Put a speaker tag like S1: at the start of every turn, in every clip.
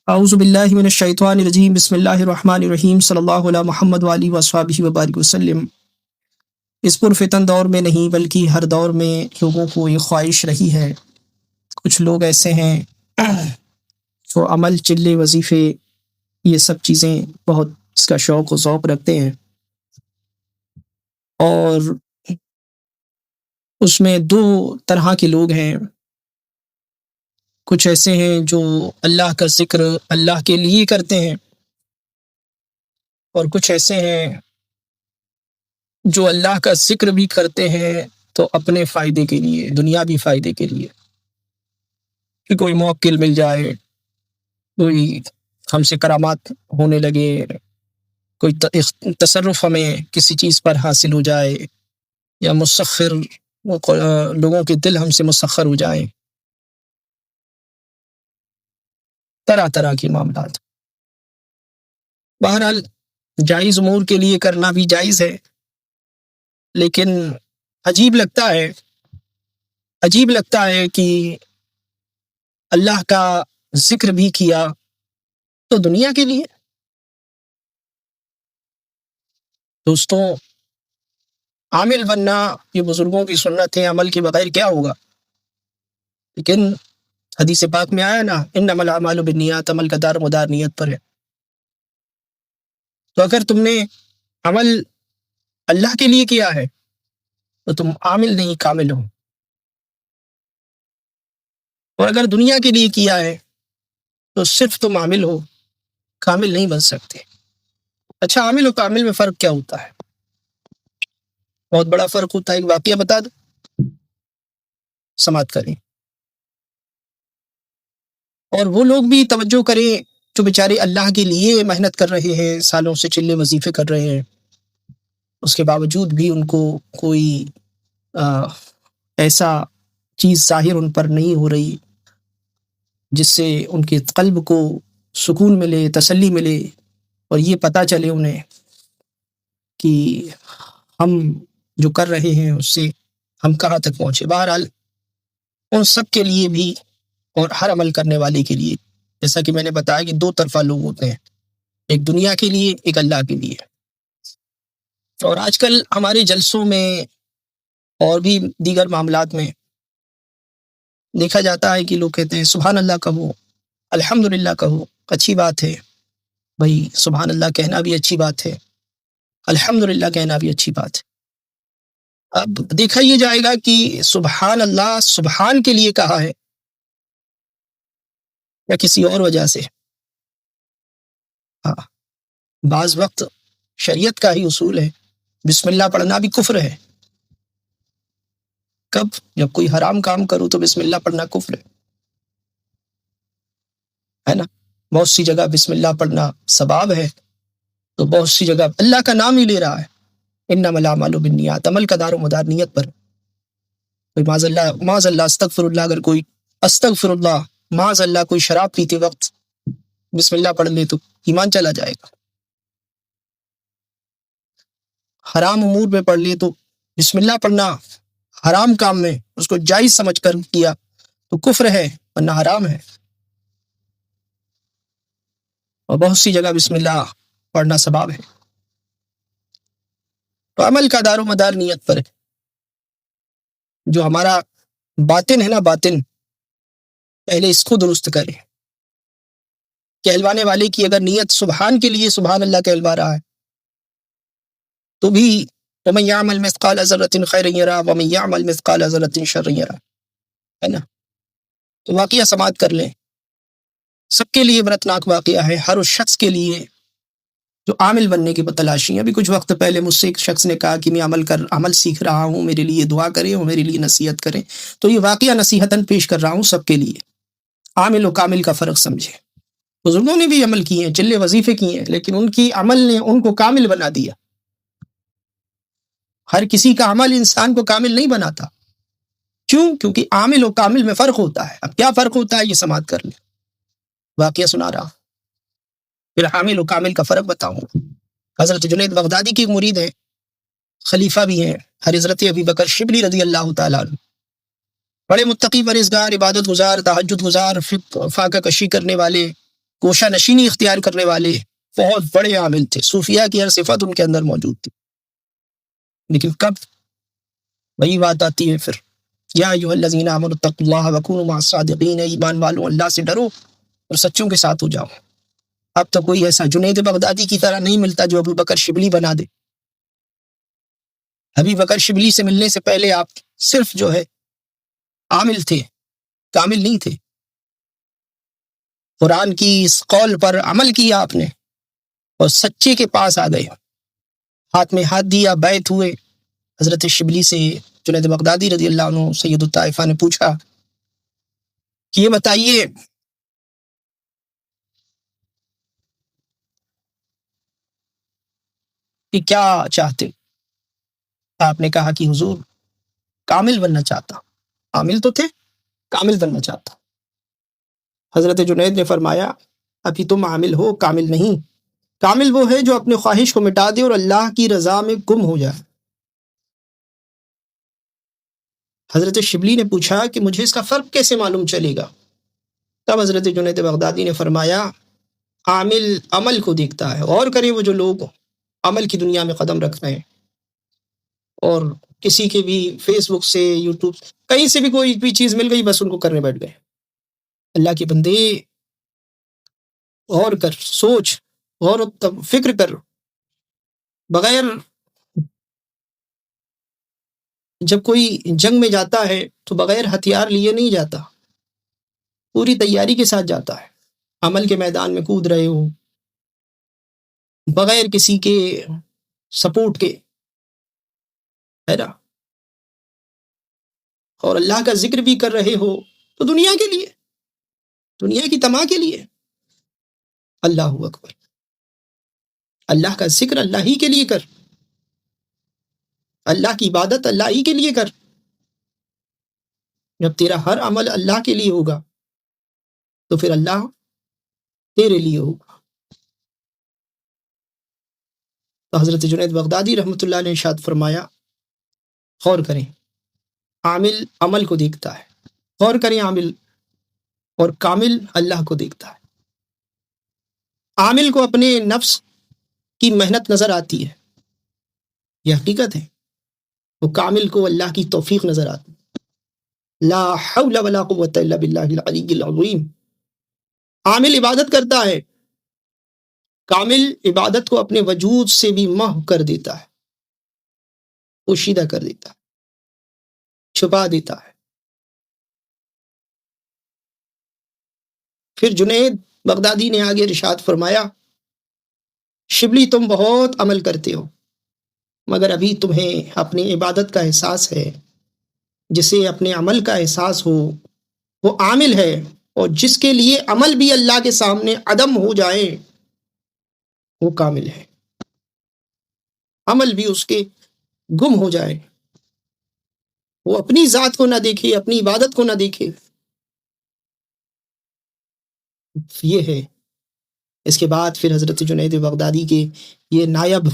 S1: اعوذ باللہ من الشیطان الرجیم بسم اللہ الرحمن الرحیم صلی اللہ علی محمد وآلہ وصحبہ وبارک وسلم۔ اس پرفتن دور میں نہیں بلکہ ہر دور میں لوگوں کو یہ خواہش رہی ہے، کچھ لوگ ایسے ہیں جو عمل، چلے، وظیفے، یہ سب چیزیں بہت اس کا شوق و ذوق رکھتے ہیں، اور اس میں دو طرح کے لوگ ہیں۔ کچھ ایسے ہیں جو اللہ کا ذکر اللہ کے لیے کرتے ہیں، اور کچھ ایسے ہیں جو اللہ کا ذکر بھی کرتے ہیں تو اپنے فائدے کے لیے، دنیاوی فائدے کے لیے، کہ کوئی موکل مل جائے، کوئی ہم سے کرامات ہونے لگے، کوئی تصرف ہمیں کسی چیز پر حاصل ہو جائے، یا مسخر لوگوں کے دل ہم سے مسخر ہو جائیں، طرح طرح کے معاملات۔ بہرحال جائز امور کے لیے کرنا بھی جائز ہے، لیکن عجیب لگتا ہے کہ اللہ کا ذکر بھی کیا تو دنیا کے لیے۔ دوستوں، عامل بننا یہ بزرگوں کی سنت ہے، عمل کے بغیر کیا ہوگا؟ لیکن حدیث پاک میں آیا نا، انما الاعمال بالنیات، عمل کا دار مدار نیت پر ہے۔ تو اگر تم نے عمل اللہ کے لیے کیا ہے تو تم عامل نہیں، کامل ہو، اور اگر دنیا کے لیے کیا ہے تو صرف تم عامل ہو، کامل نہیں بن سکتے۔ اچھا، عامل و کامل میں فرق کیا ہوتا ہے؟ بہت بڑا فرق ہوتا ہے۔ ایک واقعہ بتا دو، سماعت کریں، اور وہ لوگ بھی توجہ کریں جو بیچارے اللہ کے لیے محنت کر رہے ہیں، سالوں سے چلے وظیفے کر رہے ہیں، اس کے باوجود بھی ان کو کوئی ایسا چیز ظاہر ان پر نہیں ہو رہی جس سے ان کے قلب کو سکون ملے، تسلی ملے، اور یہ پتہ چلے انہیں کہ ہم جو کر رہے ہیں اس سے ہم کہاں تک پہنچے۔ بہرحال ان سب کے لیے بھی، اور ہر عمل کرنے والے کے لیے، جیسا کہ میں نے بتایا کہ دو طرفہ لوگ ہوتے ہیں، ایک دنیا کے لیے، ایک اللہ کے لیے۔ اور آج کل ہمارے جلسوں میں اور بھی دیگر معاملات میں دیکھا جاتا ہے کہ لوگ کہتے ہیں سبحان اللہ کہو، الحمدللہ کہو، اچھی بات ہے بھائی، سبحان اللہ کہنا بھی اچھی بات ہے، الحمدللہ کہنا بھی اچھی بات ہے۔ اب دیکھا یہ جائے گا کہ سبحان اللہ سبحان کے لیے کہا ہے یا کسی اور وجہ سے؟ ہاں، بعض وقت شریعت کا ہی اصول ہے، بسم اللہ پڑھنا بھی کفر ہے۔ کب؟ جب کوئی حرام کام کرو تو بسم اللہ پڑھنا کفر ہے نا۔ بہت سی جگہ بسم اللہ پڑھنا ثواب ہے، تو بہت سی جگہ اللہ کا نام ہی لے رہا ہے۔ انما الاعمال بالنیات، عمل کا دار و مدار نیت پر۔ کوئی معاذ اللہ استغفر اللہ، اگر کوئی استغفر اللہ معاذ اللہ کوئی شراب پیتے وقت بسم اللہ پڑھ لے تو ایمان چلا جائے گا۔ حرام امور میں پڑھ لے تو بسم اللہ پڑھنا حرام کام میں اس کو جائز سمجھ کر کیا تو کفر ہے، ورنہ حرام ہے۔ اور بہت سی جگہ بسم اللہ پڑھنا ثواب ہے۔ تو عمل کا دار و مدار نیت پر ہے۔ جو ہمارا باطن ہے نا، باطن، پہلے اس کو درست کریں۔ کہلوانے والے کی اگر نیت سبحان کے لیے سبحان اللہ کہلوا رہا ہے تو بھی وَمَن يَعْمَلْ مِثْقَالَ ذَرَّةٍ خَيْرًا يَرَهُ وَمَن يَعْمَلْ مِثْقَالَ ذَرَّةٍ شَرًّا يَرَهُ، ہے نا۔ تو واقعہ سماعت کر لیں، سب کے لیے عبرتناک واقعہ ہے، ہر اس شخص کے لیے جو عامل بننے کی تلاشی ہے۔ ابھی کچھ وقت پہلے مجھ سے ایک شخص نے کہا کہ میں عمل سیکھ رہا ہوں، میرے لیے دعا کریں اور میرے لیے نصیحت کریں۔ تو یہ واقعہ نصیحتاً پیش کر رہا ہوں سب کے لیے۔ عامل و کامل کا فرق سمجھیں۔ بزرگوں نے بھی عمل کیے ہیں، چلے وظیفے کیے ہیں، لیکن ان کی عمل نے ان کو کامل بنا دیا۔ ہر کسی کا عمل انسان کو کامل نہیں بناتا۔ کیوں؟ کیونکہ عامل و کامل میں فرق ہوتا ہے۔ اب کیا فرق ہوتا ہے یہ سماعت کر لیں، واقعہ سنا رہا ہوں، پھر عامل و کامل کا فرق بتاؤں۔ حضرت جنید بغدادی کی مرید ہیں، خلیفہ بھی ہیں، حضرت ابی بکر شبلی رضی اللہ تعالیٰ عنہ، بڑے متقی، پرہیزگار، عبادت گزار، تہجد گزار، فاقہ کشی کرنے والے، کوشہ نشینی اختیار کرنے والے بہت بڑے عامل تھے، صوفیہ کی ہر صفت ان کے اندر موجود تھی. لیکن کب وہی بات آتی ہے پھر، یا ایھا الذین آمنوا اتقوا اللہ وکونوا مع الصادقین، ایمان والوں اللہ سے ڈرو اور سچوں کے ساتھ ہو جاؤ. اب تو کوئی ایسا جنید بغدادی کی طرح نہیں ملتا جو ابو بکر شبلی بنا دے. ابو بکر شبلی سے ملنے سے پہلے آپ صرف جو ہے عامل تھے، کامل نہیں تھے. قرآن کی اس قول پر عمل کیا آپ نے اور سچے کے پاس آ گئے، ہاتھ میں ہاتھ دیا، بیعت ہوئے. حضرت شبلی سے جنید بغدادی رضی اللہ عنہ سید الطائفہ نے پوچھا کہ یہ بتائیے کہ کیا چاہتے؟ آپ نے کہا کہ حضور کامل بننا چاہتا. عامل تو تھے، کامل بننا چاہتا. حضرت جنید نے فرمایا ابھی تم عامل ہو، کامل نہیں. کامل وہ ہے جو اپنے خواہش کو مٹا دے اور اللہ کی رضا میں گم ہو جائے. حضرت شبلی نے پوچھا کہ مجھے اس کا فرق کیسے معلوم چلے گا؟ تب حضرت جنید بغدادی نے فرمایا عامل عمل کو دیکھتا ہے. اور کریں وہ جو لوگ عمل کی دنیا میں قدم رکھ رہے ہیں اور کسی کے بھی فیس بک سے، یوٹیوب، کہیں سے بھی کوئی بھی چیز مل گئی بس ان کو کرنے بیٹھ گئے. اللہ کے بندے غور کر، سوچ، غور و فکر کر. بغیر جب کوئی جنگ میں جاتا ہے تو بغیر ہتھیار لیے نہیں جاتا، پوری تیاری کے ساتھ جاتا ہے. عمل کے میدان میں کود رہے ہو بغیر کسی کے سپورٹ کے، ہے نا، اور اللہ کا ذکر بھی کر رہے ہو تو دنیا کے لیے، دنیا کی تماہ کے لیے. اللہ اکبر. اللہ کا ذکر اللہ ہی کے لیے کر، اللہ کی عبادت اللہ ہی کے لیے کر. جب تیرا ہر عمل اللہ کے لیے ہوگا تو پھر اللہ تیرے لیے ہوگا. تو حضرت جنید بغدادی رحمۃ اللہ نے ارشاد فرمایا غور کریں، عامل عمل کو دیکھتا ہے. غور کریں، عامل اور کامل اللہ کو دیکھتا ہے. عامل کو اپنے نفس کی محنت نظر آتی ہے، یہ حقیقت ہے. وہ کامل کو اللہ کی توفیق نظر آتی. لا حول ولا قوت الا باللہ العلی العظیم. عامل عبادت کرتا ہے، کامل عبادت کو اپنے وجود سے بھی محو کر دیتا ہے، پوشیدہ کر دیتا ہے، چھپا دیتا ہے. پھر جنید بغدادی نے آگے ارشاد فرمایا شبلی تم بہت عمل کرتے ہو مگر ابھی تمہیں اپنی عبادت کا احساس ہے. جسے اپنے عمل کا احساس ہو وہ عامل ہے، اور جس کے لیے عمل بھی اللہ کے سامنے عدم ہو جائے وہ کامل ہے. عمل بھی اس کے گم ہو جائے، وہ اپنی ذات کو نہ دیکھے، اپنی عبادت کو نہ دیکھے، یہ ہے. اس کے بعد پھر حضرت جنید بغدادی کے یہ نائب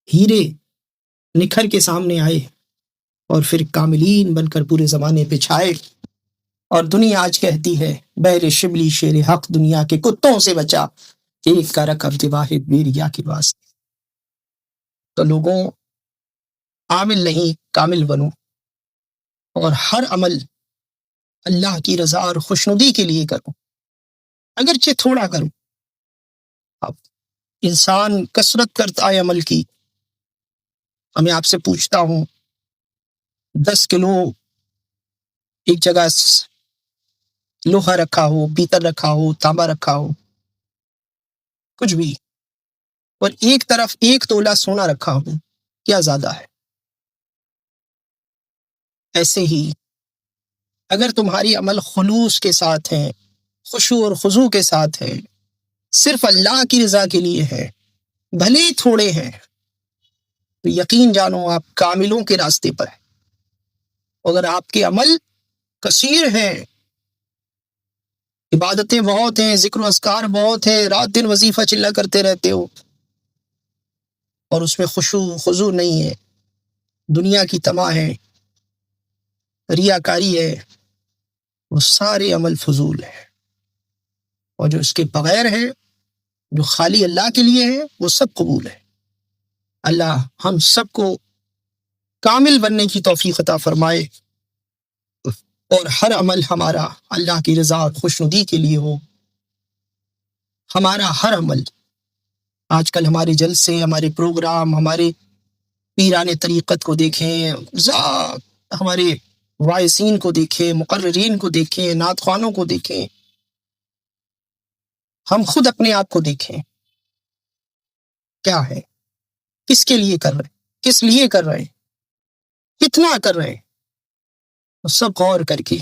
S1: ہیرے نکھر کے سامنے آئے اور پھر کاملین بن کر پورے زمانے پہ چھائے. اور دنیا آج کہتی ہے بہر شبلی شیر حق دنیا کے کتوں سے بچا، ایک کا رکب واحد میریا کے واسطے. تو لوگوں عامل نہیں کامل بنو، اور ہر عمل اللہ کی رضا اور خوشنودی کے لیے کرو، اگرچہ تھوڑا کرو. اب انسان کثرت کرتا ہے عمل کی. میں آپ سے پوچھتا ہوں 10 کلو ایک جگہ لوہا رکھا ہو، پیتل رکھا ہو، تانبا رکھا ہو، کچھ بھی، اور ایک طرف 1 تولہ سونا رکھا ہو، کیا زیادہ ہے؟ ایسے ہی اگر تمہاری عمل خلوص کے ساتھ ہے، خشوع اور خضوع کے ساتھ ہے، صرف اللہ کی رضا کے لیے ہے، بھلے ہی تھوڑے ہیں، تو یقین جانو آپ کاملوں کے راستے پر ہیں. اگر آپ کے عمل کثیر ہیں، عبادتیں بہت ہیں، ذکر و اذکار بہت ہیں، رات دن وظیفہ چلا کرتے رہتے ہو، اور اس میں خشوع خضوع نہیں ہے، دنیا کی طمع ہے، ریاکاری ہے، وہ سارے عمل فضول ہیں. اور جو اس کے بغیر ہے، جو خالی اللہ کے لیے ہے، وہ سب قبول ہے۔ اللہ ہم سب کو کامل بننے کی توفیق عطا فرمائے، اور ہر عمل ہمارا اللہ کی رضا اور خوشنودی کے لیے ہو۔ ہمارا ہر عمل، آج کل ہمارے جلسے، ہمارے پروگرام، ہمارے پیران طریقت کو دیکھیں، ہمارے وائسین کو دیکھیں، مقررین کو دیکھیں، نعت خوانوں کو دیکھیں، ہم خود اپنے آپ کو دیکھیں، کیا ہے، کس کے لیے کر رہے ہیں، کس لیے کر رہے ہیں، کتنا کر رہے ہیں، تو سب غور کر کے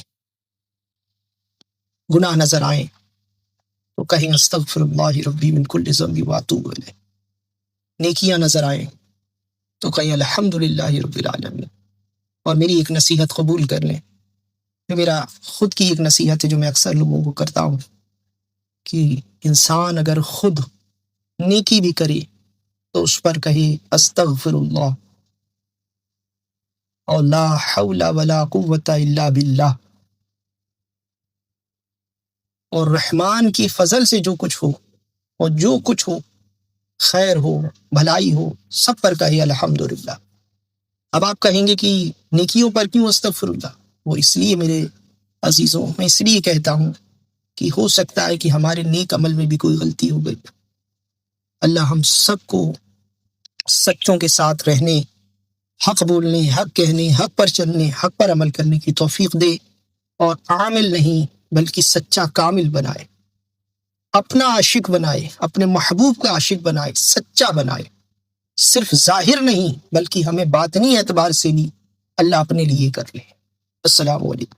S1: گناہ نظر آئیں تو کہیں استغفر اللہ ربی من کل ذنب واتوب الیہ، نیکیاں نظر آئیں تو کہیں الحمدللہ رب العالمین۔ اور میری ایک نصیحت قبول کر لیں، جو میرا خود کی ایک نصیحت ہے، جو میں اکثر لوگوں کو کرتا ہوں، کہ انسان اگر خود نیکی بھی کرے تو اس پر کہے استغفر اللہ، اور لا حول ولا قوت الا باللہ، اور رحمان کی فضل سے جو کچھ ہو، اور جو کچھ ہو، خیر ہو، بھلائی ہو، سب پر کہے الحمدللہ۔ اب آپ کہیں گے کہ نیکیوں پر کیوں استغفر اللہ؟ وہ اس لیے میرے عزیزوں، میں اس لیے کہتا ہوں کہ ہو سکتا ہے کہ ہمارے نیک عمل میں بھی کوئی غلطی ہو گئی۔ اللہ ہم سب کو سچوں کے ساتھ رہنے، حق بولنے، حق کہنے، حق پر چلنے، حق پر عمل کرنے کی توفیق دے، اور عامل نہیں بلکہ سچا کامل بنائے، اپنا عاشق بنائے، اپنے محبوب کا عاشق بنائے، سچا بنائے، صرف ظاہر نہیں بلکہ ہمیں باطنی اعتبار سے بھی اللہ اپنے لیے کر لے۔ السلام علیکم۔